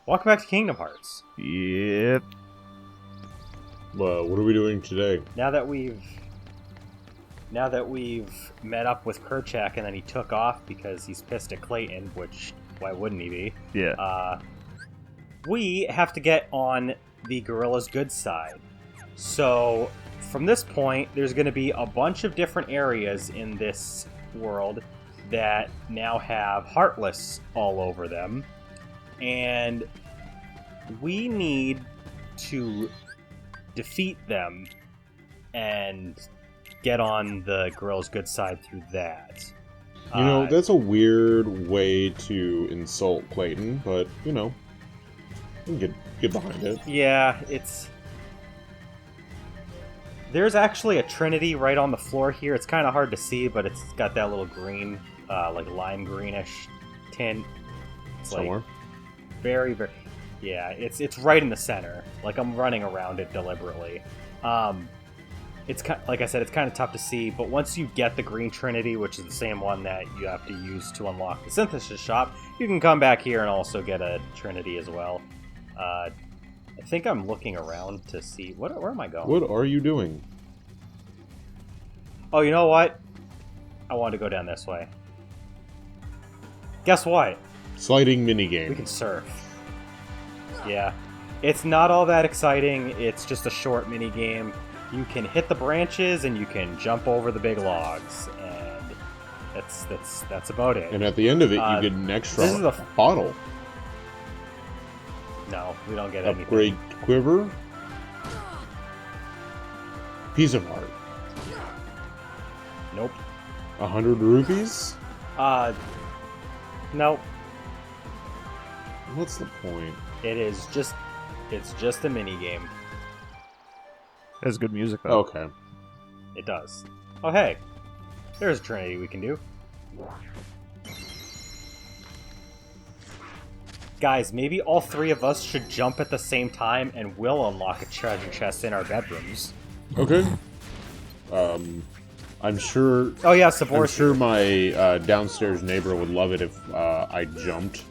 Welcome back to Kingdom Hearts. Yep. Well, what are we doing today? Now that we've met up with Kerchak and then he took off because he's pissed at Clayton, which why wouldn't he be? Yeah. We have to get on the Gorilla's good side. So from this point, there's going to be a bunch of different areas in this world that now have Heartless all over them. And we need to defeat them and get on the Gorilla's good side through that. You know, that's a weird way to insult Clayton, but, you know, you can get behind it. Yeah, there's actually a Trinity right on the floor here. It's kind of hard to see, but it's got that little green, like lime greenish tint. It's Somewhere. like very, very... Yeah, it's right in the center. Like, I'm running around it deliberately. It's like I said, it's kind of tough to see, but once you get the green Trinity, which is the same one that you have to use to unlock the synthesis shop, you can come back here and also get a Trinity as well. I think I'm looking around to see... Where am I going? What are you doing? Oh, you know what? I wanted to go down this way. Guess what? Sliding We minigame. can surf. Yeah. It's not all that exciting. It's just a short mini game. You can hit the branches and you can jump over the big logs, and that's about it. And at the end of it, you get an extra this is the bottle. No, we don't get anything. Upgrade quiver. Piece of heart. Nope. 100 rupees? Nope. What's the point? It's just a mini game. That's good music, though. Okay. It does. Oh, hey. There's a Trinity we can do. Guys, maybe all three of us should jump at the same time and we'll unlock a treasure chest in our bedrooms. Okay. I'm sure... Oh yeah, I'm Sabor's sure my downstairs neighbor would love it if I jumped.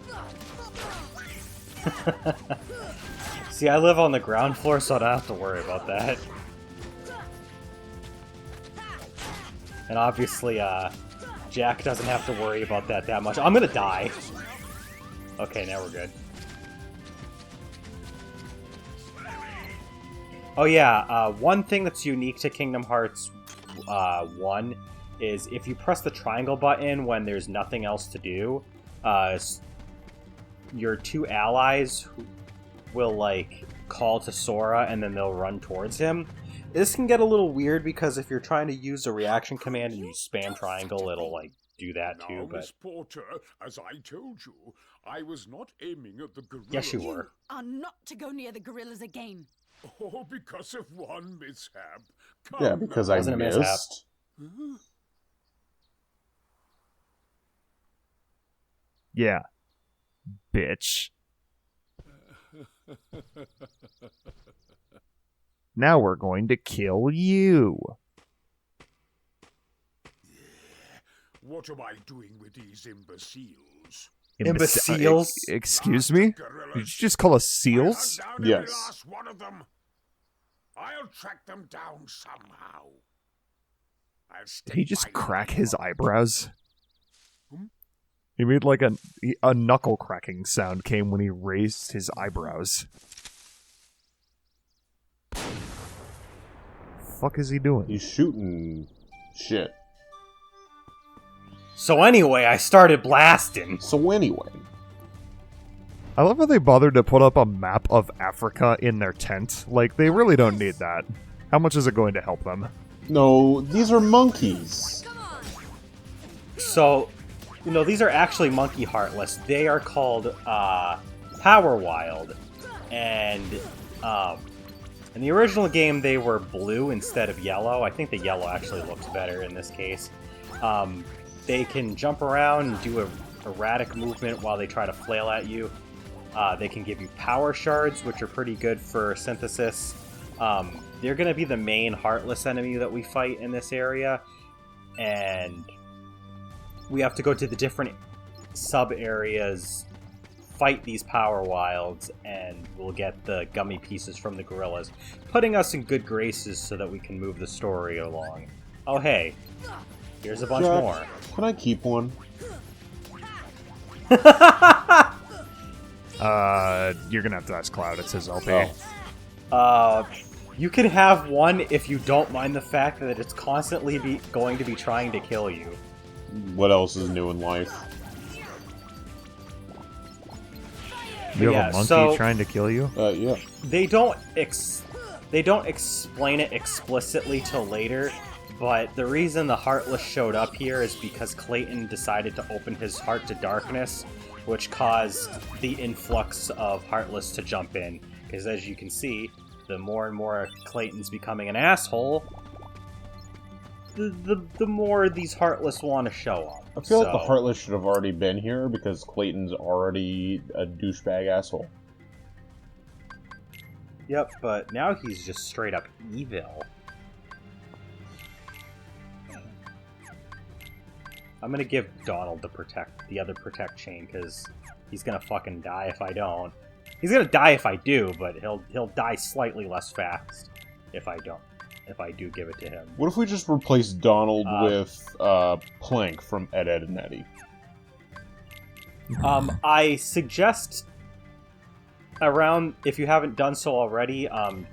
See, I live on the ground floor, so I don't have to worry about that. And obviously, Jack doesn't have to worry about that much. I'm gonna die. Okay, now we're good. Oh yeah, one thing that's unique to Kingdom Hearts 1 is if you press the triangle button when there's nothing else to do, your two allies will, like, call to Sora and then they'll run towards him. This can get a little weird because if you're trying to use a reaction command and you spam triangle, it'll, like, do that too, Now, but... Miss Porter, as I told you, I was not aiming at the gorillas. Yes, you were. Are not to go near the gorillas again. Oh, because of one mishap. Yeah, Come because now. I Wasn't a mishap. missed. Yeah. Bitch. Now we're going to kill you. What am I doing with these imbeciles? Imbeciles? Excuse me? Did you just call us seals? I hunt down every Yes. last one of them. I'll track them down somehow. I'll Did he stake just my crack life his on- eyebrows? Hmm? He made like a knuckle cracking sound came when he raised his eyebrows. Fuck is he doing? He's shooting shit. So anyway, I started blasting. So anyway. I love how they bothered to put up a map of Africa in their tent. Like, they really don't need that. How much is it going to help them? No, these are monkeys. So, you know, these are actually Monkey Heartless. They are called Power Wild. And in the original game, they were blue instead of yellow. I think the yellow actually looks better in this case. They can jump around and do a erratic movement while they try to flail at you. They can give you power shards, which are pretty good for synthesis. They're going to be the main Heartless enemy that we fight in this area. And we have to go to the different sub-areas fight these Power Wilds, and we'll get the gummy pieces from the gorillas, putting us in good graces so that we can move the story along. Oh hey, here's a bunch Jack, more. Can I keep one? You're gonna have to ask Cloud. It's his LP. You can have one if you don't mind the fact that it's constantly going to be trying to kill you. What else is new in life? You Yeah, have a monkey so- trying to kill you? Yeah. They don't explain it explicitly till later, but the reason the Heartless showed up here is because Clayton decided to open his heart to darkness, which caused the influx of Heartless to jump in. Because as you can see, the more and more Clayton's becoming an asshole, the more these Heartless want to show up. I feel like the Heartless should have already been here because Clayton's already a douchebag asshole. Yep, but now he's just straight up evil. I'm gonna give Donald the other protect chain, because he's gonna fucking die if I don't. He's gonna die if I do, but he'll die slightly less fast if I don't. If I do give it to him. What if we just replace Donald with Plank from Ed, Ed, and Eddie? I suggest around, if you haven't done so already,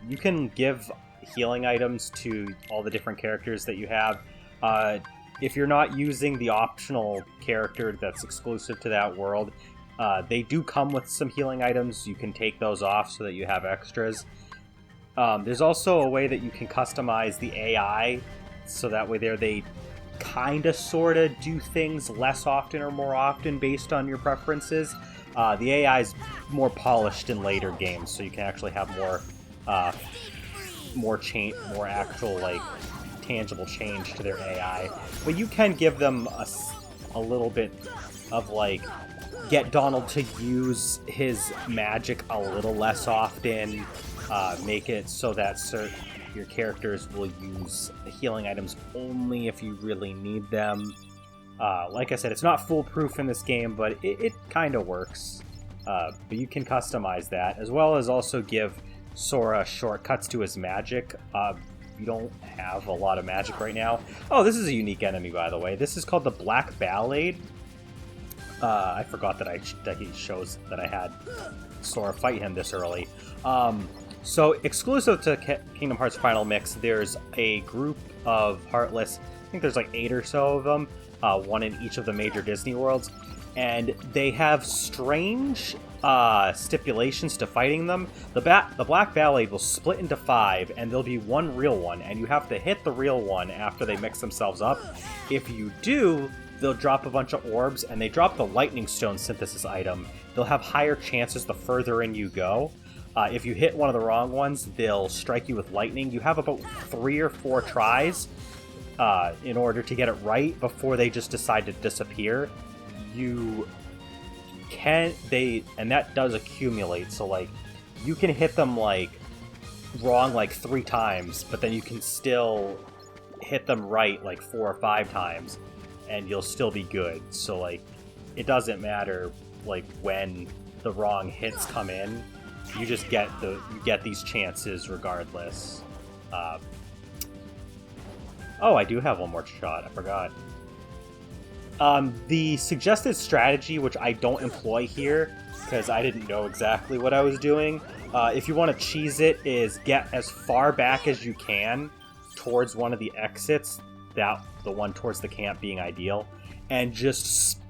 you can give healing items to all the different characters that you have. If you're not using the optional character that's exclusive to that world, they do come with some healing items. You can take those off so that you have extras. There's also a way that you can customize the AI, so that way they kinda sorta do things less often or more often based on your preferences. The AI is more polished in later games, so you can actually have more actual, like, tangible change to their AI. But you can give them a little bit of, like, get Donald to use his magic a little less often, make it so that your characters will use healing items only if you really need them. Like I said, it's not foolproof in this game, but it kind of works. But you can customize that, as well as also give Sora shortcuts to his magic. You don't have a lot of magic right now. Oh, this is a unique enemy, by the way. This is called the Black Ballade. I forgot that he shows that I had Sora fight him this early. So, exclusive to Kingdom Hearts Final Mix, there's a group of Heartless, I think there's like 8 or so of them, one in each of the major Disney worlds, and they have strange stipulations to fighting them. The Black Ballade will split into 5, and there'll be one real one, and you have to hit the real one after they mix themselves up. If you do, they'll drop a bunch of orbs, and they drop the Lightning Stone synthesis item. They'll have higher chances the further in you go. If you hit one of the wrong ones, they'll strike you with lightning. You have about 3 or 4 tries in order to get it right before they just decide to disappear. And that does accumulate, so like you can hit them like wrong like 3 times, but then you can still hit them right like 4 or 5 times, and you'll still be good. So like it doesn't matter like when the wrong hits come in. You just get these chances regardless. Oh, I do have one more shot. I forgot. The suggested strategy, which I don't employ here because I didn't know exactly what I was doing. If you want to cheese it, is get as far back as you can towards one of the exits. The one towards the camp being ideal, and just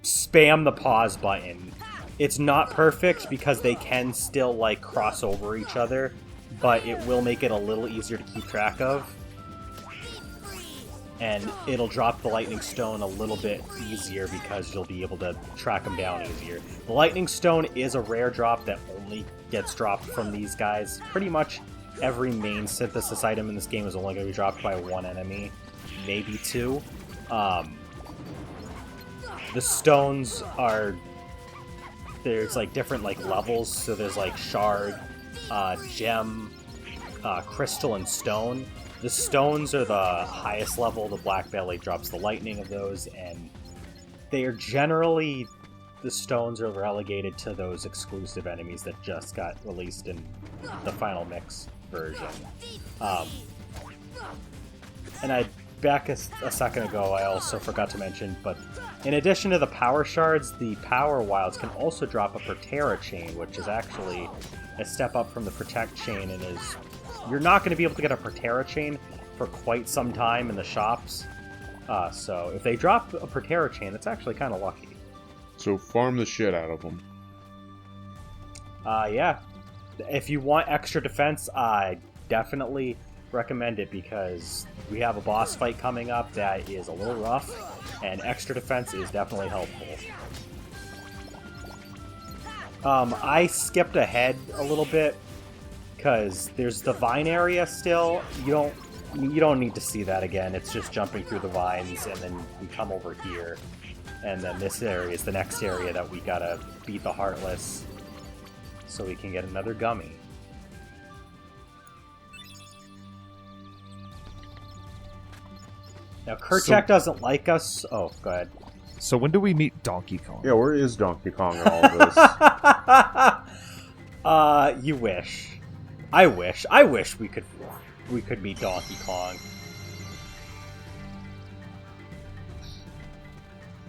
spam the pause button. It's not perfect because they can still, like, cross over each other, but it will make it a little easier to keep track of. And it'll drop the Lightning Stone a little bit easier because you'll be able to track them down easier. The Lightning Stone is a rare drop that only gets dropped from these guys. Pretty much every main synthesis item in this game is only going to be dropped by 1 enemy, maybe 2. The stones are... There's like different like levels, so there's like shard, gem, crystal, and stone. The stones are the highest level. The Black Ballade drops the lightning of those, and they are generally the stones are relegated to those exclusive enemies that just got released in the final mix version. And back a second ago, I also forgot to mention, but in addition to the power shards, the power wilds can also drop a Protera chain, which is actually a step up from the Protect chain, and you're not going to be able to get a Protera chain for quite some time in the shops. So if they drop a Protera chain, that's actually kind of lucky. So farm the shit out of them. Yeah. If you want extra defense, I definitely recommend it, because we have a boss fight coming up that is a little rough, and extra defense is definitely helpful. I skipped ahead a little bit because there's the vine area still. You don't need to see that again. It's just jumping through the vines, and then we come over here, and then this area is the next area that we gotta beat the Heartless so we can get another gummy. Now, Kerchak doesn't like us. Oh, go ahead. So when do we meet Donkey Kong? Yeah, where is Donkey Kong in all of this? You wish. I wish we could meet Donkey Kong.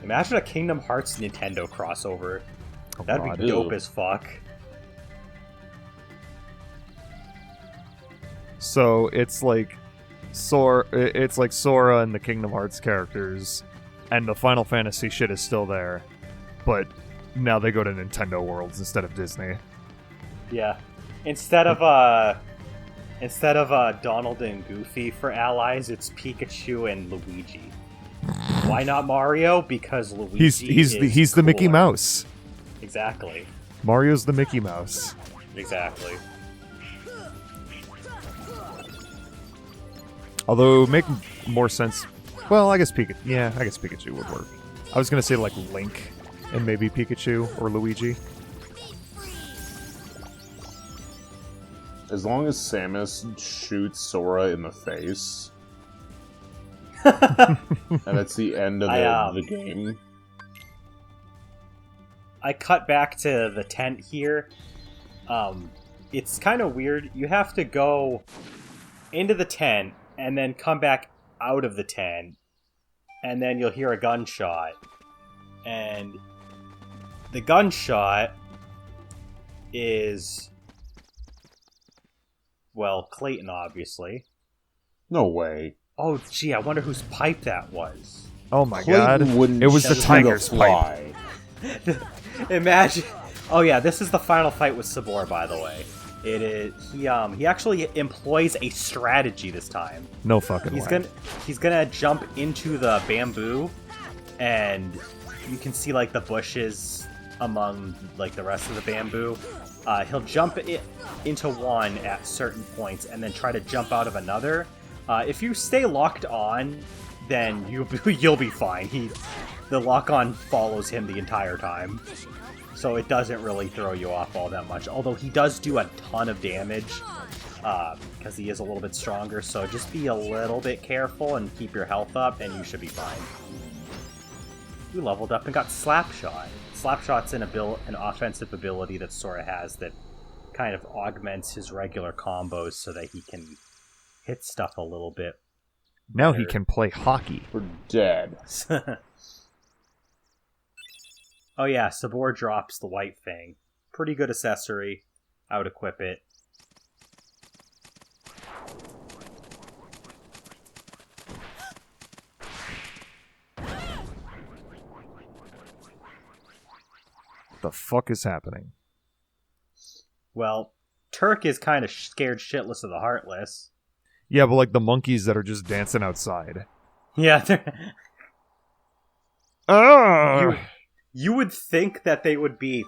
Imagine a Kingdom Hearts Nintendo crossover. Oh, That'd God. be dope Ew. as fuck. So it's like Sora and the Kingdom Hearts characters, and the Final Fantasy shit is still there, but now they go to Nintendo Worlds instead of Disney. Yeah. Instead of Donald and Goofy for allies, it's Pikachu and Luigi. Why not Mario? Because Luigi He's the Mickey cooler. Mouse. Exactly. Mario's the Mickey Mouse. Exactly. Although, make more sense. Well, I guess Pikachu would work. I was gonna say like Link and maybe Pikachu or Luigi. As long as Samus shoots Sora in the face, and it's the end of the game. I cut back to the tent here. It's kind of weird. You have to go into the tent and then come back out of the tent, and then you'll hear a gunshot. And the gunshot is, well, Clayton, obviously. No way. Oh, gee, I wonder whose pipe that was. Oh my Clayton god! wouldn't It was the shoot a tiger's pipe. fly. Imagine. Oh yeah, this is the final fight with Sabor, by the way. It is he actually employs a strategy this time. No fucking way. He's gonna jump into the bamboo, and you can see like the bushes among like the rest of the bamboo. He'll jump into one at certain points, and then try to jump out of another. If you stay locked on, then you'll be fine. The lock-on follows him the entire time, so it doesn't really throw you off all that much. Although he does do a ton of damage, because he is a little bit stronger, so just be a little bit careful and keep your health up, and you should be fine. You leveled up and got Slapshot. Slapshot's an offensive ability that Sora has that kind of augments his regular combos so that he can hit stuff a little bit. Now he can play hockey. We're dead. Oh yeah, Sabor drops the white thing. Pretty good accessory. I would equip it. The fuck is happening? Well, Turk is kind of scared shitless of the Heartless. Yeah, but like the monkeys that are just dancing outside. Yeah, Oh! you would think that they would be,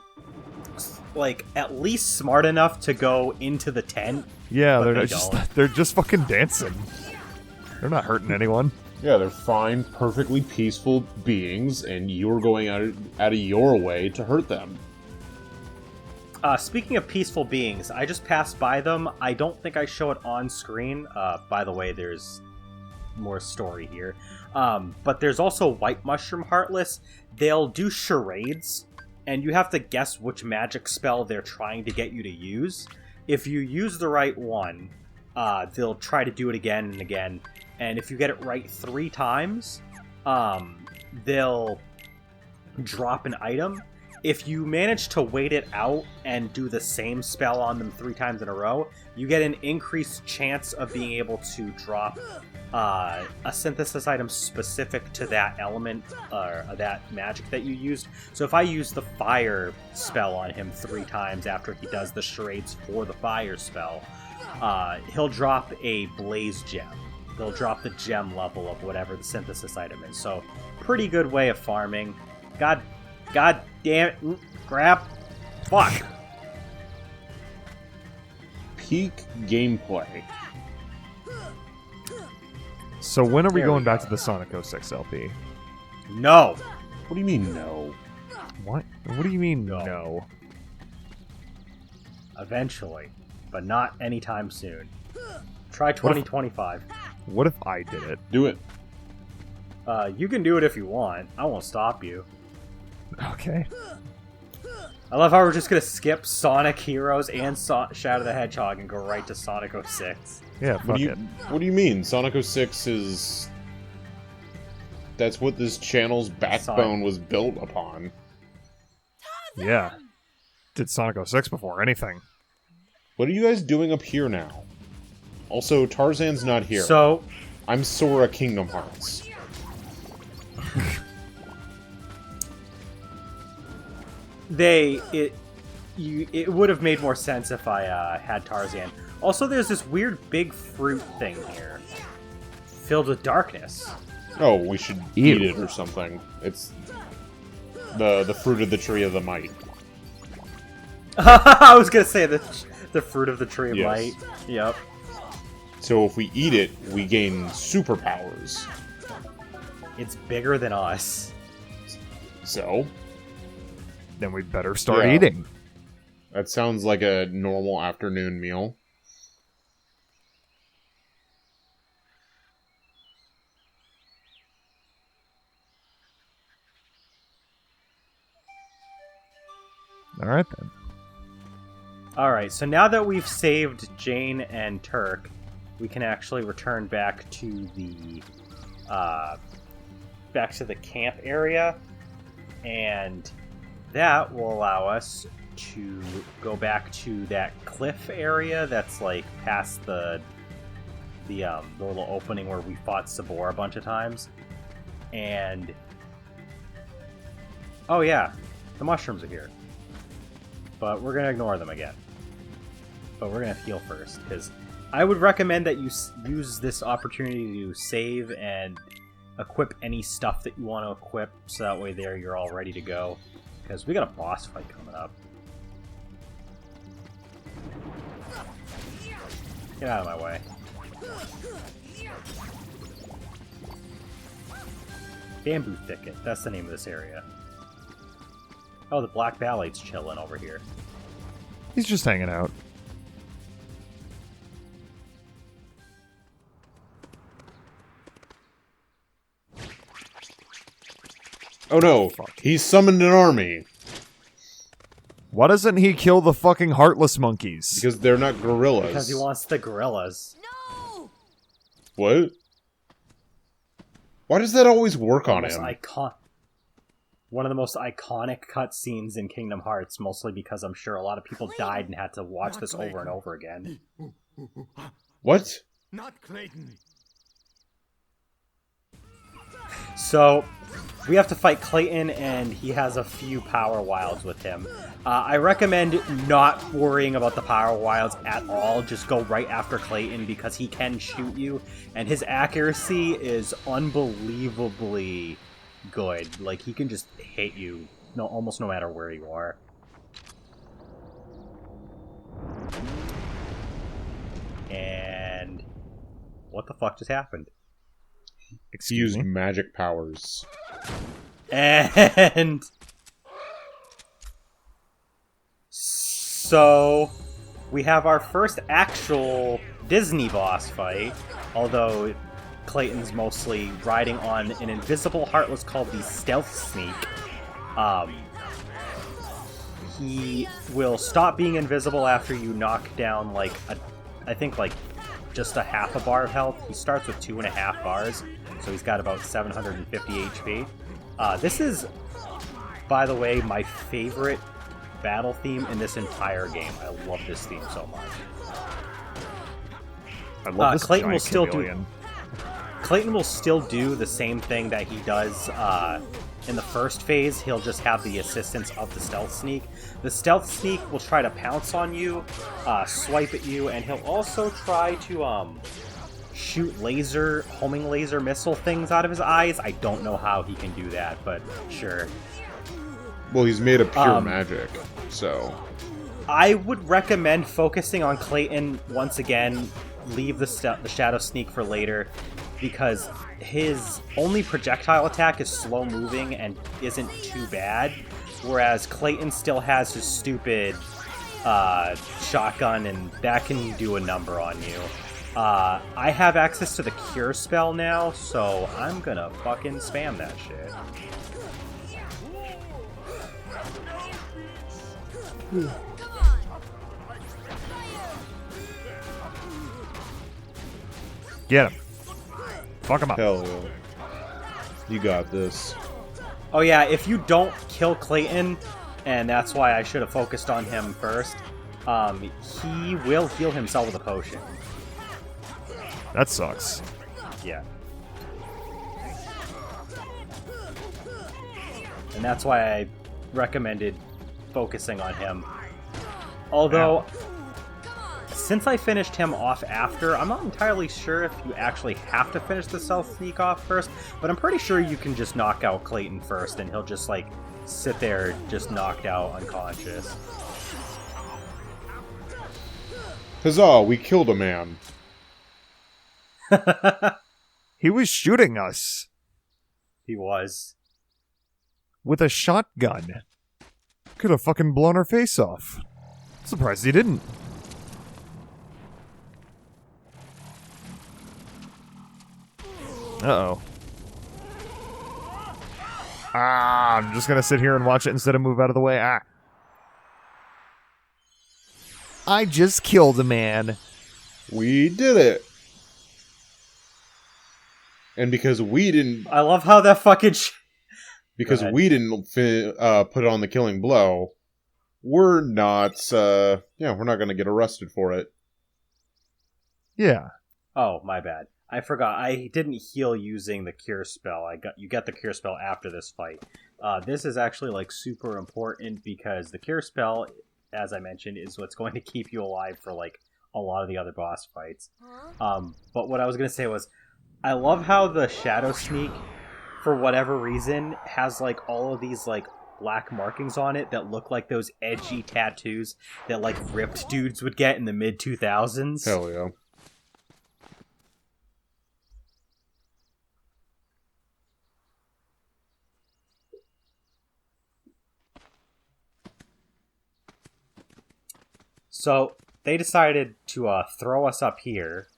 like, at least smart enough to go into the tent. Yeah, but they're just fucking dancing. They're not hurting anyone. Yeah, they're fine, perfectly peaceful beings, and you're going out of your way to hurt them. Speaking of peaceful beings, I just passed by them. I don't think I show it on screen. By the way, there's more story here. But there's also White Mushroom Heartless. They'll do charades, and you have to guess which magic spell they're trying to get you to use. If you use the right one, they'll try to do it again and again, and if you get it right 3 times, they'll drop an item. If you manage to wait it out and do the same spell on them 3 times in a row, you get an increased chance of being able to drop a synthesis item specific to that element or that magic that you used. So if I use the fire spell on him 3 times after he does the charades for the fire spell, he'll drop a blaze gem. They'll drop the gem level of whatever the synthesis item is. So pretty good way of farming. God damn it. Grab. Fuck. Peak gameplay. So when are we There going we back go. to the Sonic 06 LP? No. What do you mean, no? What? What do you mean, No. no? Eventually. But not anytime soon. Try 2025. What if I did it? Do it. You can do it if you want. I won't stop you. Okay. I love how we're just gonna skip Sonic Heroes and Shadow the Hedgehog and go right to Sonic 06. Yeah, What fuck do you it. What do you mean? Sonic 06 is. That's what this channel's backbone was built upon. Yeah. Did Sonic 06 before anything. What are you guys doing up here now? Also, Tarzan's not here. So, I'm Sora Kingdom Hearts. it would have made more sense if I had Tarzan. Also, there's this weird big fruit thing here, filled with darkness. Oh, we should Ew. eat it or something. It's the fruit of the tree of the might. I was gonna say the fruit of the tree of Yes. light. Yep. So if we eat it, we gain superpowers. It's bigger than us. So, Then we better start Yeah. eating. that sounds like a normal afternoon meal. Alright then. Alright, so now that we've saved Jane and Turk, we can actually return back to the camp area, and that will allow us to go back to that cliff area that's like past the little opening where we fought Sabor a bunch of times. And oh yeah, the mushrooms are here. But we're going to ignore them again. But we're going to heal first, because I would recommend that you use this opportunity to save and equip any stuff that you want to equip, so that way there you're all ready to go. Because we got a boss fight coming up. Get out of my way. Bamboo Thicket, that's the name of this area. Oh, the Black Ballet's chilling over here. He's just hanging out. Oh no, he's summoned an army. Why doesn't he kill the fucking heartless monkeys? Because they're not gorillas. Because he wants the gorillas. No! What? Why does that always work on him? One of the most iconic cutscenes in Kingdom Hearts, mostly because I'm sure a lot of people died and had to watch this over and over again. What? Not Clayton. So, we have to fight Clayton, and he has a few Power Wilds with him. I recommend not worrying about the Power Wilds at all. Just go right after Clayton, because he can shoot you, and his accuracy is unbelievably good. Like, he can just hit you almost no matter where you are. And what the fuck just happened? He Excuse used me? magic powers. And so we have our first actual Disney boss fight, although Clayton's mostly riding on an invisible heartless called the Stealth Sneak. he will stop being invisible after you knock down, like, I think, like, just a half a bar of health. He starts with 2.5 bars, so he's got about 750 HP. This is, by the way, my favorite battle theme in this entire game. I love this theme so much. I love this Clayton will giant still chameleon. Clayton will still do the same thing that he does in the first phase. He'll just have the assistance of the stealth sneak. The stealth sneak will try to pounce on you, swipe at you, and he'll also try to shoot homing laser missile things out of his eyes. I don't know how he can do that, but sure. Well, he's made of pure magic, so... I would recommend focusing on Clayton once again. Leave the Shadow Sneak for later, because his only projectile attack is slow moving and isn't too bad, whereas Clayton still has his stupid shotgun, and that can do a number on you. I have access to the Cure spell now, so I'm gonna fucking spam that shit. Get him. Fuck him up. Hell yeah. You got this. Oh yeah, if you don't kill Clayton, and that's why I should have focused on him first, he will heal himself with a potion. That sucks. Yeah. And that's why I recommended focusing on him. Although, since I finished him off after, I'm not entirely sure if you actually have to finish the self-sneak off first, but I'm pretty sure you can just knock out Clayton first, and he'll just, like, sit there just knocked out, unconscious. Huzzah, we killed a man. He was shooting us He was. with a shotgun. Could have fucking blown our face off. Surprised he didn't. Uh-oh. I'm just gonna sit here and watch it instead of move out of the way. I just killed a man. We did it. And because we didn't... I love how that fucking Because we didn't put on the killing blow, we're not, we're not going to get arrested for it. Yeah. Oh, my bad. I forgot. I didn't heal using the Cure spell. You get the Cure spell after this fight. This is actually, like, super important because the Cure spell, as I mentioned, is what's going to keep you alive for, like, a lot of the other boss fights. But what I was going to say was, I love how the Shadow Sneak, for whatever reason, has, like, all of these, like, black markings on it that look like those edgy tattoos that, like, ripped dudes would get in the mid-2000s. Hell yeah. So, they decided to throw us up here.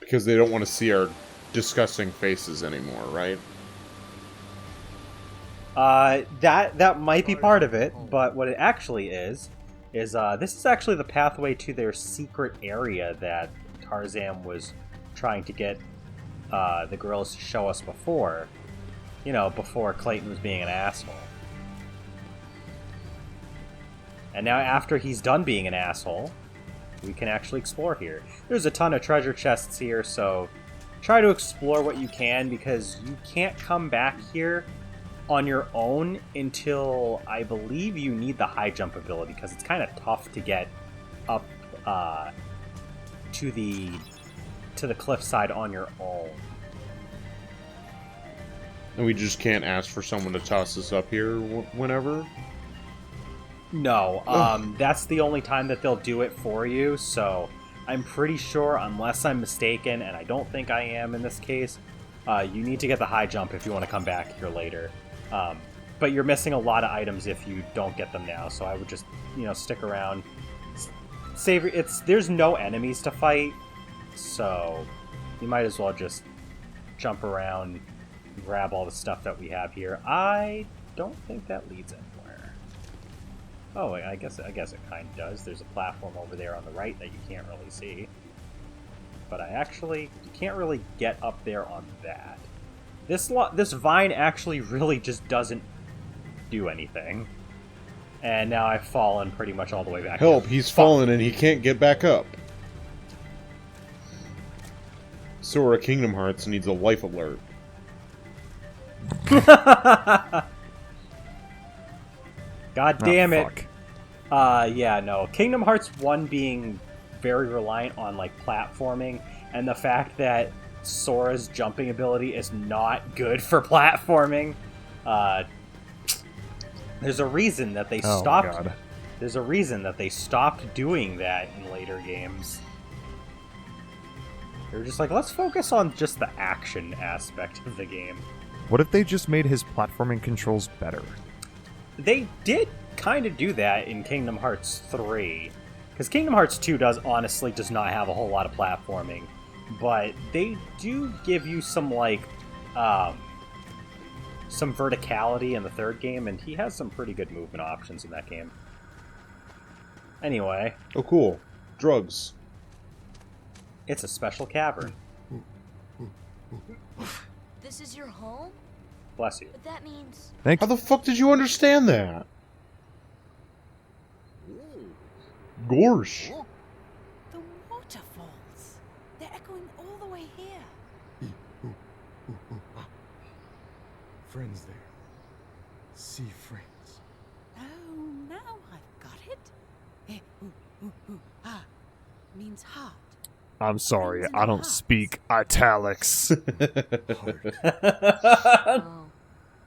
Because they don't want to see our disgusting faces anymore, right? That might be part of it, but what it actually is this is actually the pathway to their secret area that Tarzan was trying to get the gorillas to show us before. You know, before Clayton was being an asshole. And now after he's done being an asshole, we can actually explore here. There's a ton of treasure chests here, so try to explore what you can, because you can't come back here on your own until I believe you need the high jump ability, because it's kind of tough to get up to the cliffside on your own. And we just can't ask for someone to toss us up here whenever? No, that's the only time that they'll do it for you, so I'm pretty sure, unless I'm mistaken, and I don't think I am in this case, you need to get the high jump if you want to come back here later. But you're missing a lot of items if you don't get them now, so I would just, stick around. There's no enemies to fight, so you might as well just jump around, grab all the stuff that we have here. I don't think that leads anywhere. Oh, I guess it kind of does. There's a platform over there on the right that you can't really see. But you can't really get up there on that. This vine actually really just doesn't do anything. And now I've fallen pretty much all the way back. Help, he's fallen and he can't get back up. Sora Kingdom Hearts needs a life alert. God damn it. Fuck. Yeah, no. Kingdom Hearts 1 being very reliant on, like, platforming, and the fact that Sora's jumping ability is not good for platforming. There's a reason that they stopped. My God. There's a reason that they stopped doing that in later games. They were just like, let's focus on just the action aspect of the game. What if they just made his platforming controls better? They did kind of do that in Kingdom Hearts 3. Because Kingdom Hearts 2 does not have a whole lot of platforming. But they do give you some, like, some verticality in the third game, and he has some pretty good movement options in that game. Anyway. Oh, cool. Drugs. It's a special cavern. This is your home? Bless you. But that means... Thank How the fuck did you understand that? Gorsh. The waterfalls. They're echoing all the way here. Friends there. Sea friends. Oh, now I've got it. Means heart. I'm sorry, I don't speak italics. Heart. Oh,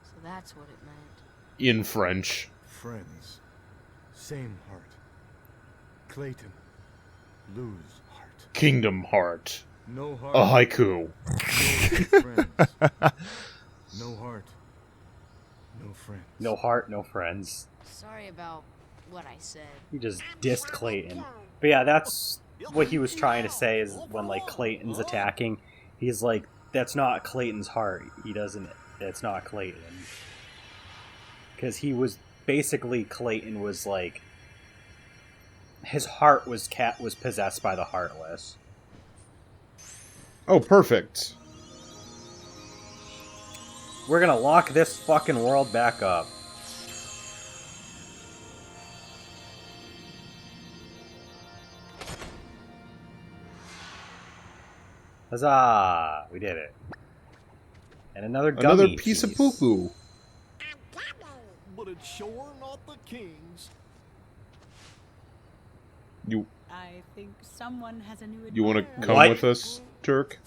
so that's what it meant. In French. Friends. Same heart. Clayton. Lose heart. Kingdom Heart. No heart. A haiku. No friends. No heart. No friends. No heart, no friends. Sorry about what I said. He just dissed Clayton. But yeah, that's what he was trying to say, is when, like, Clayton's attacking, he's like, that's not Clayton's heart. That's not Clayton. Because he was, basically, Clayton was like, his heart was possessed by the Heartless. Oh, perfect. We're gonna lock this fucking world back up. Huzzah! We did it. And another gummy Piece of poo-poo. But it's sure not the king's. You I think someone has a new you want admirer. to come What? with us, Turk?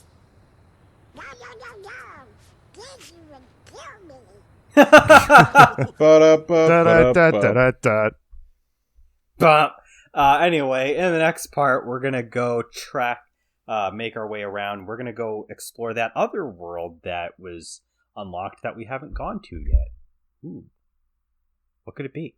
Da-da-da-da-da. But anyway, in the next part, we're gonna go make our way around. We're gonna go explore that other world that was unlocked that we haven't gone to yet. Ooh, what could it be?